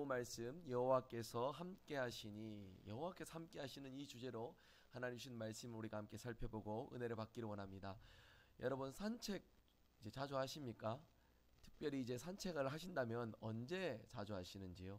말씀 여호와께서 함께 하시니, 여호와께서 함께 하시는 이 주제로 하나님 주신 말씀을 우리가 함께 살펴보고 은혜를 받기를 원합니다. 여러분 산책 이제 자주 하십니까? 특별히 이제 산책을 하신다면 언제 자주 하시는지요?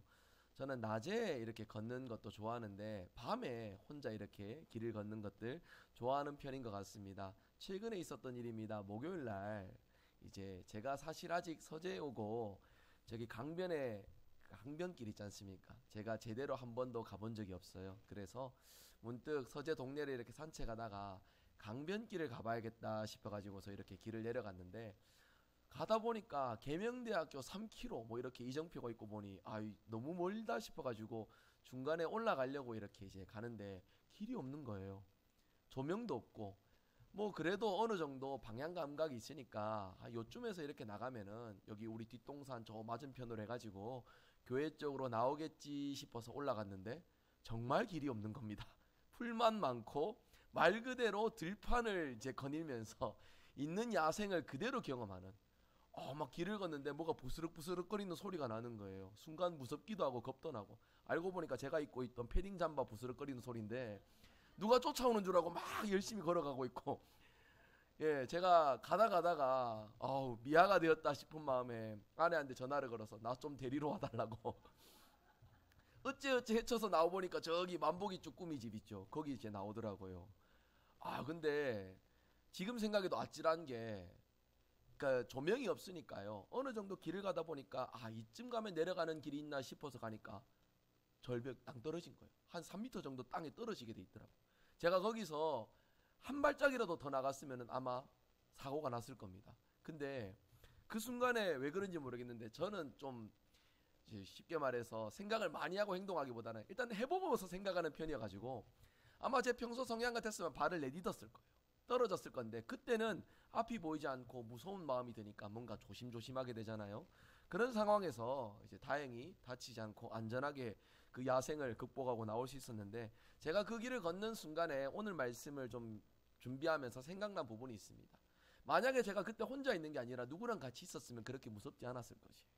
저는 낮에 이렇게 걷는 것도 좋아하는데 밤에 혼자 이렇게 길을 걷는 것들 좋아하는 편인 것 같습니다. 최근에 있었던 일입니다. 목요일 날 이제 제가 사실 아직 서재에 오고 저기 강변길 있지 않습니까? 제가 제대로 한 번도 가본 적이 없어요. 그래서 문득 서재 동네를 이렇게 산책하다가 강변길을 가봐야겠다 싶어가지고서 이렇게 길을 내려갔는데, 가다 보니까 계명대학교 3km 뭐 이렇게 이정표가 있고 보니 너무 멀다 싶어가지고 중간에 올라가려고 이렇게 이제 가는데 길이 없는 거예요. 조명도 없고 뭐 그래도 어느 정도 방향 감각이 있으니까 요쯤에서 이렇게 나가면은 여기 우리 뒷동산 저 맞은편으로 해가지고 교회 쪽으로 나오겠지 싶어서 올라갔는데 정말 길이 없는 겁니다. 풀만 많고 말 그대로 들판을 이제 거닐면서 있는 야생을 그대로 경험하는, 막 길을 걷는데 뭐가 부스럭부스럭 거리는 소리가 나는 거예요. 순간 무섭기도 하고 겁도 나고, 알고 보니까 제가 입고 있던 패딩 잠바 부스럭 거리는 소리인데 누가 쫓아오는 줄 알고 막 열심히 걸어가고 있고, 제가 가다가 미아가 되었다 싶은 마음에 아내한테 전화를 걸어서 나 좀 데리러 와달라고 어째 헤쳐서 나와보니까 저기 만보기 쭈꾸미 집 있죠. 거기 이제 나오더라고요. 근데 지금 생각해도 아찔한 게, 그러니까 조명이 없으니까요. 어느 정도 길을 가다 보니까 이쯤 가면 내려가는 길이 있나 싶어서 가니까 절벽 땅 떨어진 거예요. 한 3m 정도 땅에 떨어지게 돼 있더라고요. 제가 거기서 한 발짝이라도 더 나갔으면 아마 사고가 났을 겁니다. 근데 그 순간에 왜 그런지 모르겠는데 저는 좀 쉽게 말해서 생각을 많이 하고 행동하기보다는 일단 해보고서 생각하는 편이어가지고 아마 제 평소 성향 같았으면 발을 내딛었을 거예요. 떨어졌을 건데 그때는 앞이 보이지 않고 무서운 마음이 드니까 뭔가 조심조심하게 되잖아요. 그런 상황에서 이제 다행히 다치지 않고 안전하게 그 야생을 극복하고 나올 수 있었는데, 제가 그 길을 걷는 순간에 오늘 말씀을 좀 준비하면서 생각난 부분이 있습니다. 만약에 제가 그때 혼자 있는 게 아니라 누구랑 같이 있었으면 그렇게 무섭지 않았을 것이에요.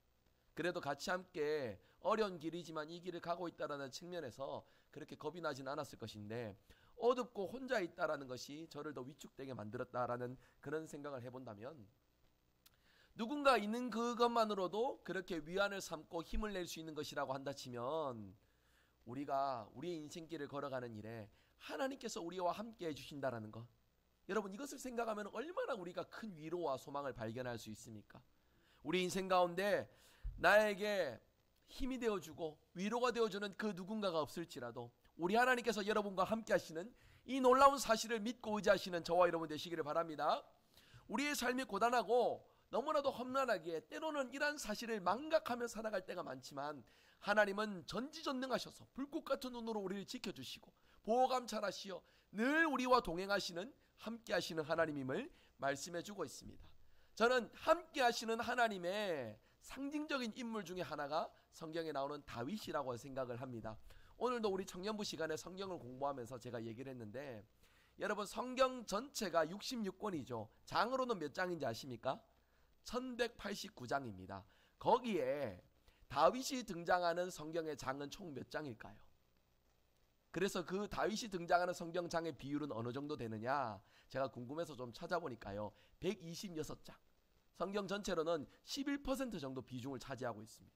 그래도 같이 함께 어려운 길이지만 이 길을 가고 있다라는 측면에서 그렇게 겁이 나진 않았을 것인데, 어둡고 혼자 있다라는 것이 저를 더 위축되게 만들었다라는 그런 생각을 해본다면, 누군가 있는 그것만으로도 그렇게 위안을 삼고 힘을 낼 수 있는 것이라고 한다 치면, 우리가 우리의 인생길을 걸어가는 일에 하나님께서 우리와 함께 해주신다라는 것, 여러분 이것을 생각하면 얼마나 우리가 큰 위로와 소망을 발견할 수 있습니까? 우리 인생 가운데 나에게 힘이 되어주고 위로가 되어주는 그 누군가가 없을지라도 우리 하나님께서 여러분과 함께 하시는 이 놀라운 사실을 믿고 의지하시는 저와 여러분 되시기를 바랍니다. 우리의 삶이 고단하고 너무나도 험난하기에 때로는 이러한 사실을 망각하며 살아갈 때가 많지만, 하나님은 전지전능하셔서 불꽃 같은 눈으로 우리를 지켜주시고 보호감찰하시어 늘 우리와 동행하시는 함께 하시는 하나님임을 말씀해주고 있습니다. 저는 함께 하시는 하나님의 상징적인 인물 중에 하나가 성경에 나오는 다윗이라고 생각을 합니다. 오늘도 우리 청년부 시간에 성경을 공부하면서 제가 얘기를 했는데, 여러분 성경 전체가 66권이죠. 장으로는 몇 장인지 아십니까? 1189장입니다. 거기에 다윗이 등장하는 성경의 장은 총 몇 장일까요? 그래서 그 다윗이 등장하는 성경장의 비율은 어느 정도 되느냐, 제가 궁금해서 좀 찾아보니까요 126장, 성경 전체로는 11% 정도 비중을 차지하고 있습니다.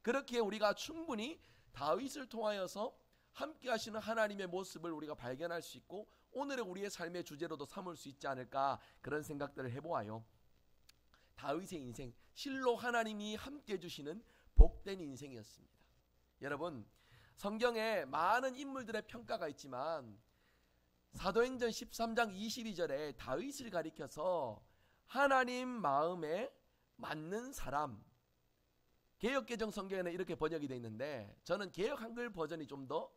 그렇게 우리가 충분히 다윗을 통하여서 함께 하시는 하나님의 모습을 우리가 발견할 수 있고 오늘의 우리의 삶의 주제로도 삼을 수 있지 않을까, 그런 생각들을 해보아요. 다윗의 인생, 실로 하나님이 함께 해주시는 복된 인생이었습니다. 여러분 성경에 많은 인물들의 평가가 있지만 사도행전 13장 22절에 다윗을 가리켜서 하나님 마음에 맞는 사람, 개역개정 성경에는 이렇게 번역이 되어 있는데 저는 개역 한글 버전이 좀 더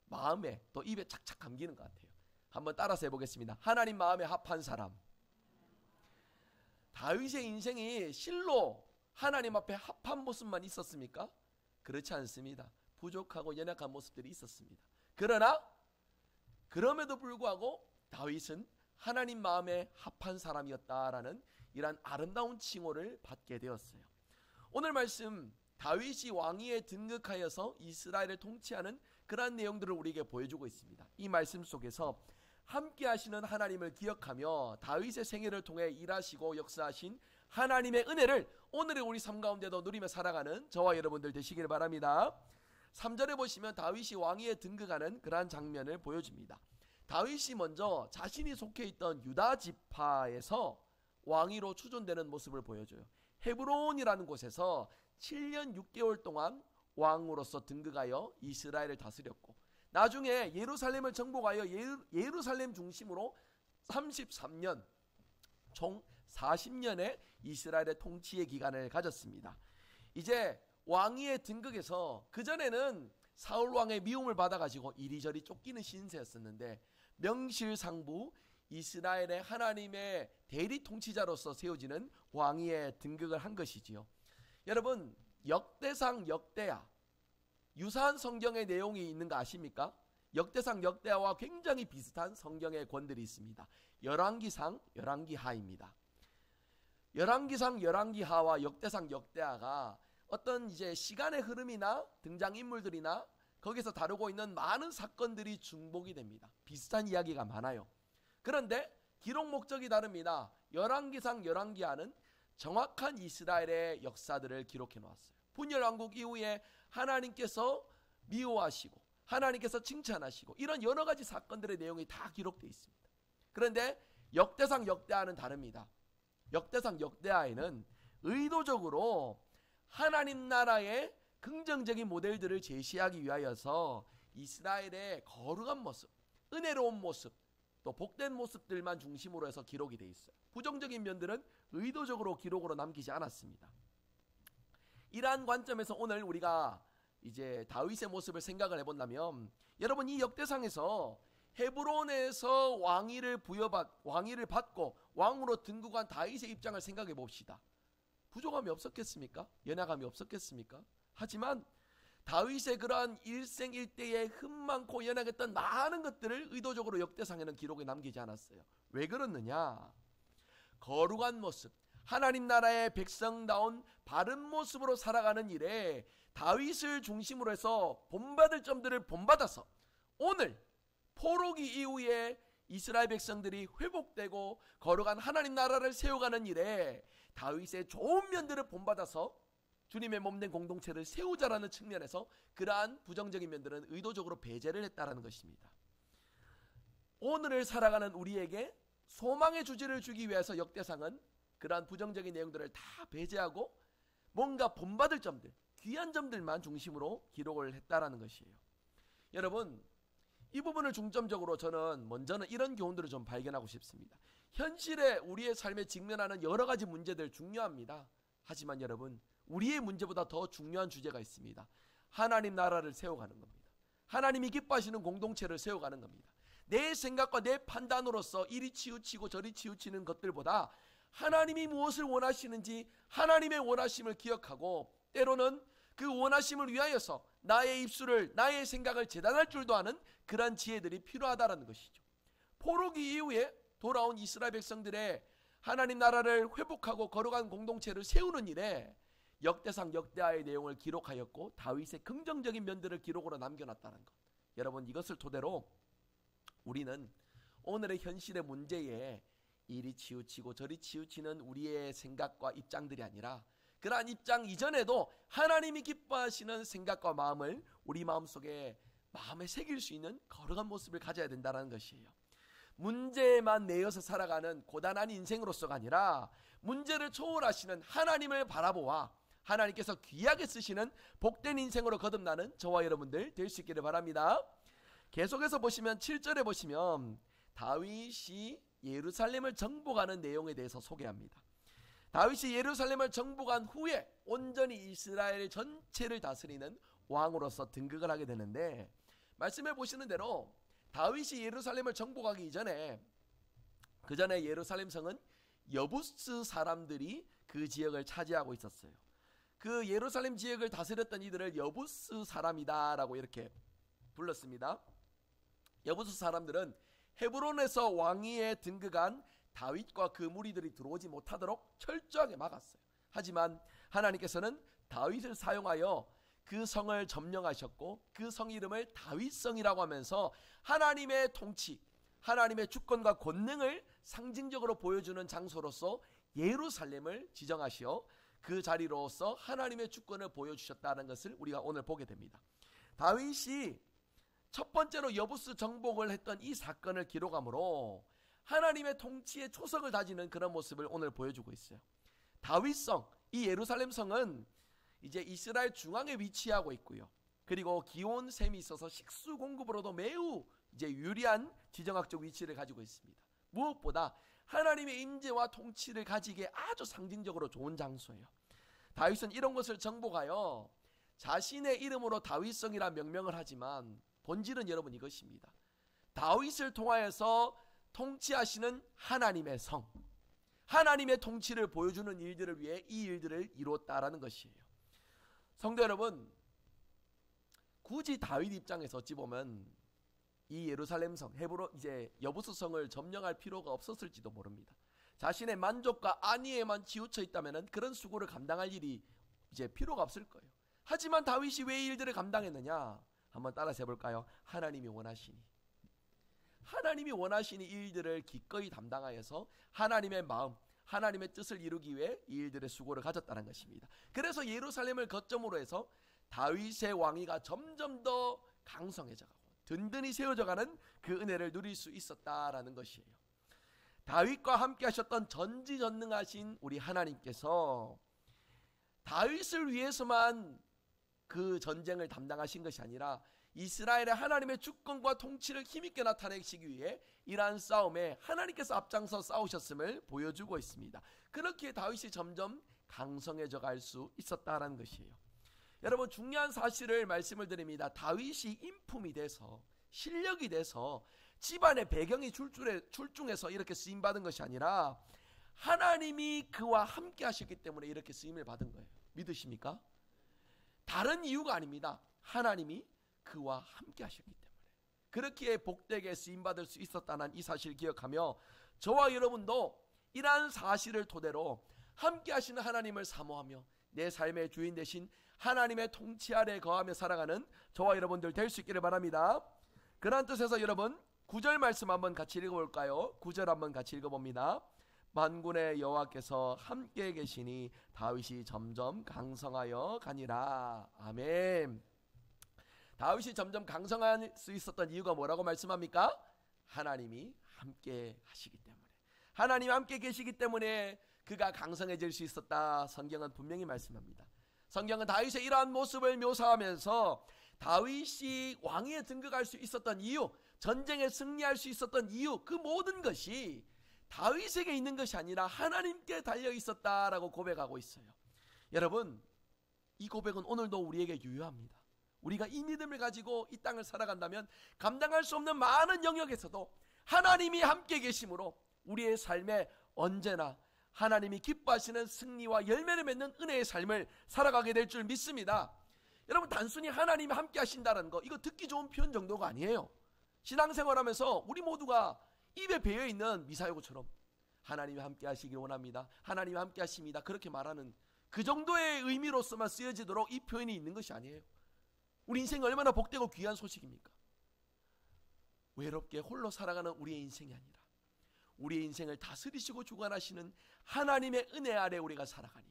마음에 또 입에 착착 감기는 것 같아요. 한번 따라서 해보겠습니다. 하나님 마음에 합한 사람. 다윗의 인생이 실로 하나님 앞에 합한 모습만 있었습니까? 그렇지 않습니다. 부족하고 연약한 모습들이 있었습니다. 그러나 그럼에도 불구하고 다윗은 하나님 마음에 합한 사람이었다라는 이러한 아름다운 칭호를 받게 되었어요. 오늘 말씀 다윗이 왕위에 등극하여서 이스라엘을 통치하는 그러한 내용들을 우리에게 보여주고 있습니다. 이 말씀 속에서 함께 하시는 하나님을 기억하며 다윗의 생애를 통해 일하시고 역사하신 하나님의 은혜를 오늘의 우리 삶 가운데도 누리며 살아가는 저와 여러분들 되시길 바랍니다. 3절에 보시면 다윗이 왕위에 등극하는 그러한 장면을 보여줍니다. 다윗이 먼저 자신이 속해 있던 유다 지파에서 왕위로 추존되는 모습을 보여줘요. 헤브론이라는 곳에서 7년 6개월 동안 왕으로서 등극하여 이스라엘을 다스렸고, 나중에 예루살렘을 정복하여 예루살렘 중심으로 33년, 총 40년의 이스라엘의 통치의 기간을 가졌습니다. 이제 왕위에 등극해서, 그전에는 사울 왕의 미움을 받아가지고 이리저리 쫓기는 신세였었는데, 명실상부 이스라엘의 하나님의 대리 통치자로서 세워지는 왕위에 등극을 한 것이지요. 여러분, 역대상 역대하, 유사한 성경의 내용이 있는 거 아십니까? 역대상 역대하와 굉장히 비슷한 성경의 권들이 있습니다. 열왕기상 열왕기하입니다. 열왕기상 열왕기하와 역대상 역대하가 어떤 이제 시간의 흐름이나 등장인물들이나 거기서 다루고 있는 많은 사건들이 중복이 됩니다. 비슷한 이야기가 많아요. 그런데 기록 목적이 다릅니다. 열왕기상 열왕기하는 정확한 이스라엘의 역사들을 기록해 놓았어요. 분열왕국 이후에 하나님께서 미워하시고 하나님께서 칭찬하시고 이런 여러 가지 사건들의 내용이 다 기록되어 있습니다. 그런데 역대상 역대하는 다릅니다. 역대상 역대하에는 의도적으로 하나님 나라의 긍정적인 모델들을 제시하기 위하여서 이스라엘의 거룩한 모습, 은혜로운 모습, 또 복된 모습들만 중심으로 해서 기록이 되어 있어요. 부정적인 면들은 의도적으로 기록으로 남기지 않았습니다. 이러한 관점에서 오늘 우리가 이제 다윗의 모습을 생각을 해본다면, 여러분, 이 역대상에서 헤브론에서 왕위를 받고 왕으로 등극한 다윗의 입장을 생각해 봅시다. 부족함이 없었겠습니까? 연약함이 없었겠습니까? 하지만 다윗의 그러한 일생일대에 흠 많고 연약했던 많은 것들을 의도적으로 역대상에는 기록에 남기지 않았어요. 왜 그렇느냐? 거룩한 모습, 하나님 나라의 백성다운 바른 모습으로 살아가는 일에 다윗을 중심으로 해서 본받을 점들을 본받아서 오늘 포로기 이후에 이스라엘 백성들이 회복되고 거룩한 하나님 나라를 세워가는 일에 다윗의 좋은 면들을 본받아서 주님의 몸된 공동체를 세우자라는 측면에서 그러한 부정적인 면들은 의도적으로 배제를 했다라는 것입니다. 오늘을 살아가는 우리에게 소망의 주제를 주기 위해서 역대상은 그러한 부정적인 내용들을 다 배제하고 뭔가 본받을 점들, 귀한 점들만 중심으로 기록을 했다라는 것이에요. 여러분, 이 부분을 중점적으로 저는 먼저는 이런 교훈들을 좀 발견하고 싶습니다. 현실에 우리의 삶에 직면하는 여러 가지 문제들 중요합니다. 하지만 여러분, 우리의 문제보다 더 중요한 주제가 있습니다. 하나님 나라를 세워가는 겁니다. 하나님이 기뻐하시는 공동체를 세워가는 겁니다. 내 생각과 내 판단으로서 이리 치우치고 저리 치우치는 것들보다 하나님이 무엇을 원하시는지 하나님의 원하심을 기억하고, 때로는 그 원하심을 위하여서 나의 입술을, 나의 생각을 재단할 줄도 아는 그러한 지혜들이 필요하다는 것이죠. 포로기 이후에 돌아온 이스라엘 백성들의 하나님 나라를 회복하고 거룩한 공동체를 세우는 일에 역대상 역대하의 내용을 기록하였고 다윗의 긍정적인 면들을 기록으로 남겨놨다는 것. 여러분, 이것을 토대로 우리는 오늘의 현실의 문제에 이리 치우치고 저리 치우치는 우리의 생각과 입장들이 아니라 그러한 입장 이전에도 하나님이 기뻐하시는 생각과 마음을 우리 마음에 새길 수 있는 거룩한 모습을 가져야 된다는 것이에요. 문제만 내어서 살아가는 고단한 인생으로서가 아니라 문제를 초월하시는 하나님을 바라보아 하나님께서 귀하게 쓰시는 복된 인생으로 거듭나는 저와 여러분들 될 수 있기를 바랍니다. 계속해서 보시면 7절에 보시면 다윗이 예루살렘을 정복하는 내용에 대해서 소개합니다. 다윗이 예루살렘을 정복한 후에 온전히 이스라엘 전체를 다스리는 왕으로서 등극을 하게 되는데, 말씀해 보시는 대로 다윗이 예루살렘을 정복하기 이전에 그 전에 예루살렘 성은 여부스 사람들이 그 지역을 차지하고 있었어요. 그 예루살렘 지역을 다스렸던 이들을 여부스 사람이다 라고 이렇게 불렀습니다. 여부스 사람들은 헤브론에서 왕위에 등극한 다윗과 그 무리들이 들어오지 못하도록 철저하게 막았어요. 하지만 하나님께서는 다윗을 사용하여 그 성을 점령하셨고 그 성 이름을 다윗성이라고 하면서 하나님의 통치, 하나님의 주권과 권능을 상징적으로 보여주는 장소로서 예루살렘을 지정하시어 그 자리로서 하나님의 주권을 보여주셨다는 것을 우리가 오늘 보게 됩니다. 다윗이 첫 번째로 여부스 정복을 했던 이 사건을 기록함으로 하나님의 통치의 초석을 다지는 그런 모습을 오늘 보여주고 있어요. 다윗성, 이 예루살렘 성은 이제 이스라엘 중앙에 위치하고 있고요. 그리고 기온 샘이 있어서 식수 공급으로도 매우 이제 유리한 지정학적 위치를 가지고 있습니다. 무엇보다 하나님의 임재와 통치를 가지기에 아주 상징적으로 좋은 장소예요. 다윗은 이런 것을 정복하여 자신의 이름으로 다윗성이라 명명을 하지만 본질은 여러분 이것입니다. 다윗을 통하여서 통치하시는 하나님의 성, 하나님의 통치를 보여주는 일들을 위해 이 일들을 이루었다라는 것이에요. 성도 여러분, 굳이 다윗 입장에서 어찌 보면 이 예루살렘 성, 헤브론 이제 여부스 성을 점령할 필요가 없었을지도 모릅니다. 자신의 만족과 안위에만 치우쳐 있다면은 그런 수고를 감당할 일이 이제 필요가 없을 거예요. 하지만 다윗이 왜 이 일들을 감당했느냐? 한번 따라서 해볼까요? 하나님이 원하시니 이 일들을 기꺼이 담당하여서 하나님의 마음, 하나님의 뜻을 이루기 위해 이 일들의 수고를 가졌다는 것입니다. 그래서 예루살렘을 거점으로 해서 다윗의 왕위가 점점 더 강성해져가고 든든히 세워져가는 그 은혜를 누릴 수 있었다라는 것이에요. 다윗과 함께 하셨던 전지전능하신 우리 하나님께서 다윗을 위해서만 그 전쟁을 담당하신 것이 아니라 이스라엘의 하나님의 주권과 통치를 힘있게 나타내시기 위해 이러한 싸움에 하나님께서 앞장서 싸우셨음을 보여주고 있습니다. 그렇게 다윗이 점점 강성해져 갈 수 있었다라는 것이에요. 여러분, 중요한 사실을 말씀을 드립니다. 다윗이 인품이 돼서 실력이 돼서 집안의 배경이 출중해서 이렇게 쓰임받은 것이 아니라 하나님이 그와 함께 하셨기 때문에 이렇게 쓰임을 받은 거예요. 믿으십니까? 다른 이유가 아닙니다. 하나님이 그와 함께 하셨기 때문에 그렇게 복되게 쓰임받을 수 있었다는 이 사실을 기억하며 저와 여러분도 이러한 사실을 토대로 함께 하시는 하나님을 사모하며 내 삶의 주인 되신 하나님의 통치 아래 거하며 살아가는 저와 여러분들 될 수 있기를 바랍니다. 그런 뜻에서 여러분 9절 말씀 한번 같이 읽어볼까요? 9절 한번 같이 읽어봅니다. 만군의 여호와께서 함께 계시니 다윗이 점점 강성하여 가니라. 아멘. 다윗이 점점 강성할 수 있었던 이유가 뭐라고 말씀합니까? 하나님이 함께 하시기 때문에, 하나님이 함께 계시기 때문에 그가 강성해질 수 있었다. 성경은 분명히 말씀합니다. 성경은 다윗의 이러한 모습을 묘사하면서 다윗이 왕위에 등극할 수 있었던 이유, 전쟁에 승리할 수 있었던 이유, 그 모든 것이 다윗에게 있는 것이 아니라 하나님께 달려 있었다라고 고백하고 있어요. 여러분, 이 고백은 오늘도 우리에게 유효합니다. 우리가 이 믿음을 가지고 이 땅을 살아간다면 감당할 수 없는 많은 영역에서도 하나님이 함께 계심으로 우리의 삶에 언제나 하나님이 기뻐하시는 승리와 열매를 맺는 은혜의 삶을 살아가게 될 줄 믿습니다. 여러분, 단순히 하나님이 함께 하신다는 거, 이거 듣기 좋은 표현 정도가 아니에요. 신앙생활하면서 우리 모두가 입에 배어있는 미사여구처럼 하나님이 함께 하시길 원합니다, 하나님이 함께 하십니다, 그렇게 말하는 그 정도의 의미로서만 쓰여지도록 이 표현이 있는 것이 아니에요. 우리 인생이 얼마나 복되고 귀한 소식입니까? 외롭게 홀로 살아가는 우리의 인생이 아니라 우리의 인생을 다스리시고 주관하시는 하나님의 은혜 아래 우리가 살아가니,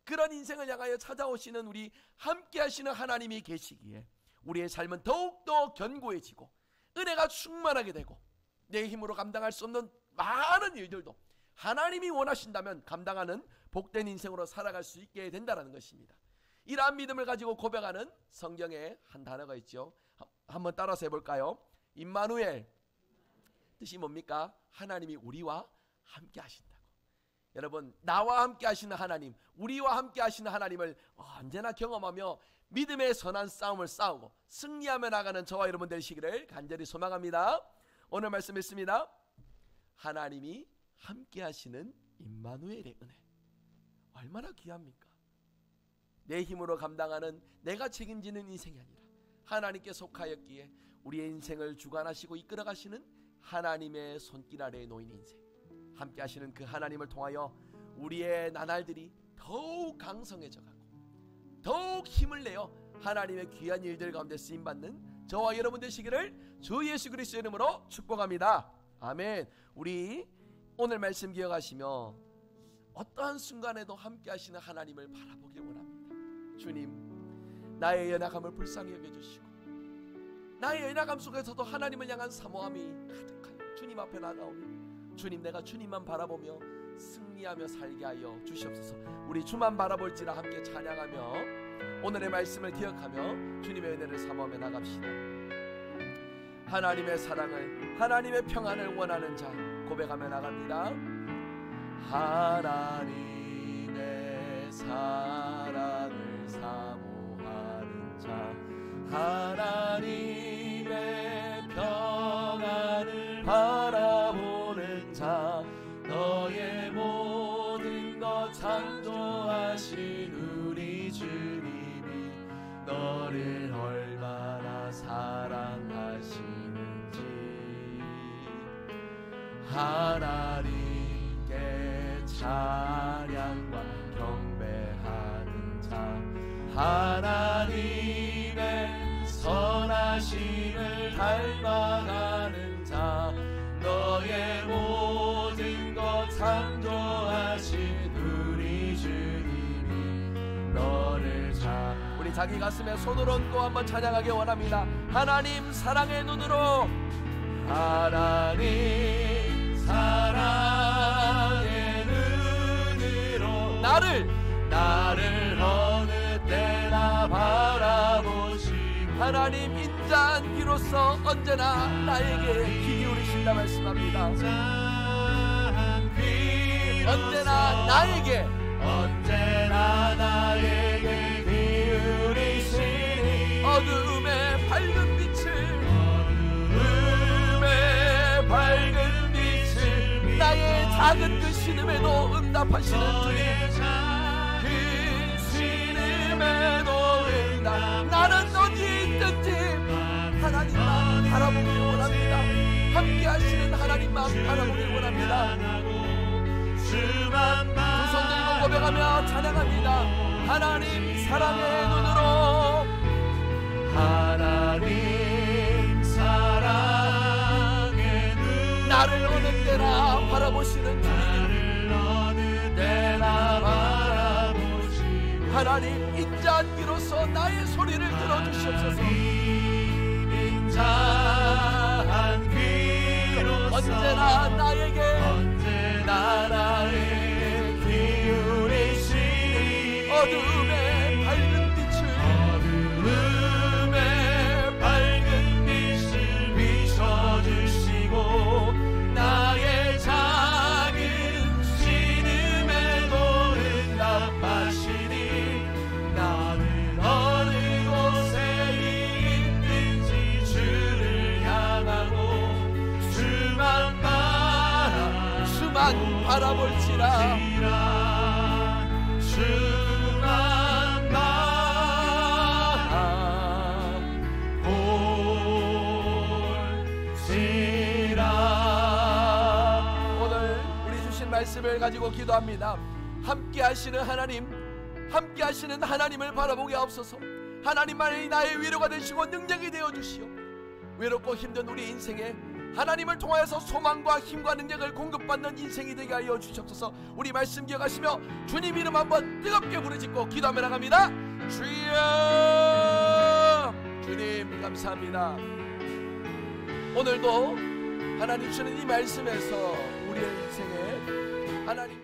그런 인생을 향하여 찾아오시는 우리 함께 하시는 하나님이 계시기에 우리의 삶은 더욱더 견고해지고 은혜가 충만하게 되고 내 힘으로 감당할 수 없는 많은 일들도 하나님이 원하신다면 감당하는 복된 인생으로 살아갈 수 있게 된다는 것입니다. 이러한 믿음을 가지고 고백하는 성경에 한 단어가 있죠. 한번 따라서 해볼까요? 임마누엘, 뜻이 뭡니까? 하나님이 우리와 함께 하신다고. 여러분, 나와 함께 하시는 하나님, 우리와 함께 하시는 하나님을 언제나 경험하며 믿음의 선한 싸움을 싸우고 승리하며 나가는 저와 여러분 되시기를 간절히 소망합니다. 오늘 말씀 있습니다. 하나님이 함께 하시는 임마누엘의 은혜, 얼마나 귀합니까? 내 힘으로 감당하는, 내가 책임지는 인생이 아니라 하나님께 속하였기에 우리의 인생을 주관하시고 이끌어가시는 하나님의 손길 아래에 놓인 인생, 함께 하시는 그 하나님을 통하여 우리의 나날들이 더욱 강성해져 가고 더욱 힘을 내어 하나님의 귀한 일들 가운데 쓰임받는 저와 여러분 되시기를 주 예수 그리스도의 이름으로 축복합니다. 아멘. 우리 오늘 말씀 기억하시며 어떠한 순간에도 함께 하시는 하나님을 바라보길 원합니다. 주님, 나의 연약함을 불쌍히 여겨주시고 나의 연약함 속에서도 하나님을 향한 사모함이 가득하여 주님 앞에 나가오니 주님, 내가 주님만 바라보며 승리하며 살게 하여 주시옵소서. 우리 주만 바라볼지라 함께 찬양하며 오늘의 말씀을 기억하며 주님의 은혜를 사모하며 나갑시다. 하나님의 사랑을, 하나님의 평안을 원하는 자 고백하며 나갑니다. 하나님의 사랑을 사모하는 자, 하나님의 평안을 바라보는 자, 너의 모든 것 창조하신 우리 주님이 너를 얼마나 사랑하시는지, 하나님께 찬양과 경배하는 자, 하나님의 선하심을 닮아가는 자, 너의 모든 것 창조하신 우리 주님이 너를 우리 자기 가슴에 손을 얹고 한번 찬양하기 원합니다. 하나님 사랑의 눈으로, 하나님 사랑의 눈으로 나를 어느 때나 바라보시고 하나님 인자한 귀로서 언제나 나에게 귀 기울이신다 말씀합니다. 언제나 나에게 기울이시니 어둠의 밝은 빛을 나의 작은 그 신음에도 응답하시는 주님, 그 신음에도 응답. 나는 어디에 있든지 하나님만 바라보길 원합니다. 함께 하시는 하나님만 바라보길 원합니다. 두 손 들고 고백하며 찬양합니다. 하나님 사랑의 눈으로, 하나님 사랑의 눈으로 나를 어느 때나 바라보시는 주님, 하나님 인자한 귀로서 나의 소리를 들어주시옵소서. 인자한 귀로서 언제나 나에게 기울이시니 어둠의 밝은 빛을 비춰주시고 나의 작은 신음에도 응답하시니 나는 어느 곳에 있든지 주를 향하고 주만 바라볼지라. 주만 바라볼지라. 오늘 우리 주신 말씀을 가지고 기도합니다. 함께 하시는 하나님을 바라보게 하옵소서. 하나님만이 나의 위로가 되시고 능력이 되어 주시오. 외롭고 힘든 우리 인생에 하나님을 통하여서 소망과 힘과 능력을 공급받는 인생이 되게 하여 주시옵소서. 우리 말씀 기억하시며 주님 이름 한번 뜨겁게 부르짖고 기도하며 나갑니다. 주여, 주님 감사합니다. 오늘도 하나님 주시는 이 말씀에서 우리의 인생에 하나님